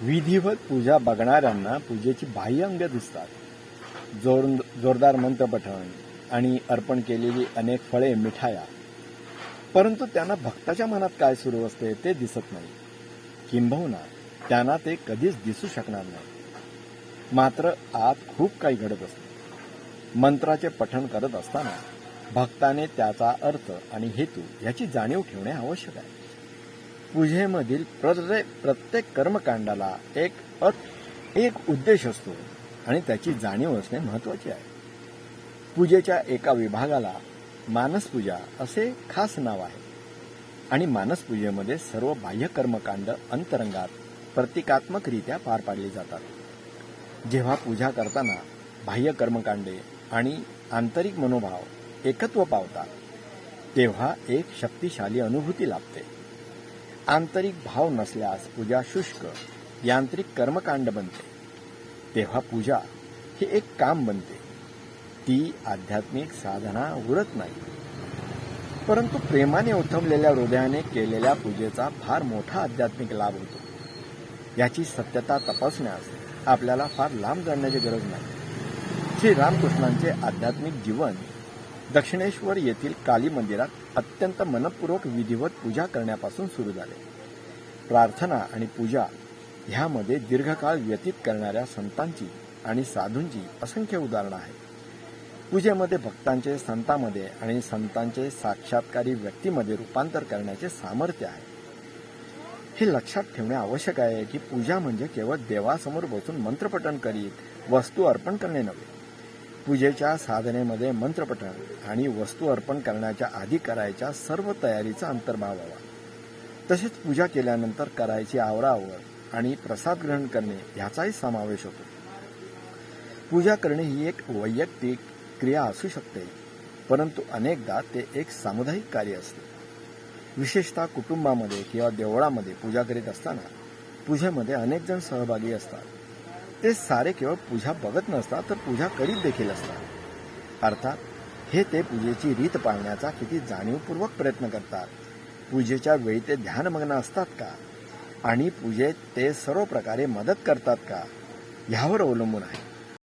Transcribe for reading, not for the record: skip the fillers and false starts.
विधिवत पूजा बघणाऱ्यांना पूजेची बाह्य अंग दिसतात. जोरदार मंत्रपठण आणि अर्पण केलेली अनेक फळे, मिठाया. परंतु त्यांना भक्ताच्या मनात काय सुरू असते ते दिसत नाही. किंबहुना त्यांना ते कधीच दिसू शकणार नाही. मात्र आत खूप काही घडत असते. मंत्राचे पठण करत असताना भक्ताने त्याचा अर्थ आणि हेतू याची जाणीव ठेवणे आवश्यक आहे. पूजेमधील प्रत्येक कर्मकांडाला एक उद्देश असतो आणि त्याची जाणीव असणे महत्वाचे आहे. पूजेच्या एका विभागाला मानसपूजा असे खास नाव आहे आणि मानसपूजेमध्ये सर्व बाह्य कर्मकांड अंतरंगात प्रतिकात्मकरित्या पार पाडली जातात. जेव्हा पूजा करताना बाह्य कर्मकांडे आणि आंतरिक मनोभाव एकत्व पावतात तेव्हा एक शक्तिशाली अनुभूती लाभते. आंतरिक भाव नसल्यास पूजा शुष्क यांत्रिक कर्मकांड बनते. तेव्हा पूजा ही एक काम बनते, ती आध्यात्मिक साधना उरत नाही. परंतु प्रेमाने उथमलेल्या हृदयाने केलेल्या पूजेचा फार मोठा आध्यात्मिक लाभ होतो. याची सत्यता तपासण्यास आपल्याला फार लांब जाण्याची गरज नाही. श्री रामकृष्णांचे आध्यात्मिक जीवन दक्षिणेश्वर येथील काली मंदिरात अत्यंत मनपूर्वक विधिवत पूजा करण्यापासून सुरू झाले. प्रार्थना आणि पूजा ह्यामध्ये दीर्घकाळ व्यतीत करणाऱ्या संतांची आणि साधूंची असंख्य उदाहरणं आहेत. पूजेमध्ये भक्तांचे संतांमध्ये आणि संतांचे साक्षात्कारी व्यक्तीमध्ये रूपांतर करण्याचे सामर्थ्य आहे. हे लक्षात ठेवणे आवश्यक आहे की पूजा म्हणजे केवळ देवासमोर बसून मंत्रपठण करीत वस्तू अर्पण करणे नव्हे. पूजेच्या साधनेमध्ये मंत्रपठण आणि वस्तू अर्पण करण्याच्या आधी करायच्या सर्व तयारीचा अंतर्भाव हवा. तसेच पूजा केल्यानंतर करायची आवराआवर आणि प्रसाद ग्रहण करणे ह्याचाही समावेश होतो. पूजा करणे ही एक वैयक्तिक क्रिया असू शकते, परंतु अनेकदा ते एक सामुदायिक कार्य असते. विशेषतः कुटुंबामध्ये किंवा देवळामध्ये पूजा करीत असताना पूजेमध्ये अनेक जण सहभागी असतात. ते सारे केवळ पूजा बघत नसतात तर पूजा करीत देखील असतात. अर्थात हे ते पूजेची रीत पाळण्याचा किती जाणीवपूर्वक प्रयत्न करतात, पूजेच्या वेळी ते ध्यानमग्न असतात का आणि पूजेत ते सर्व प्रकारे मदत करतात का ह्यावर अवलंबून आहे.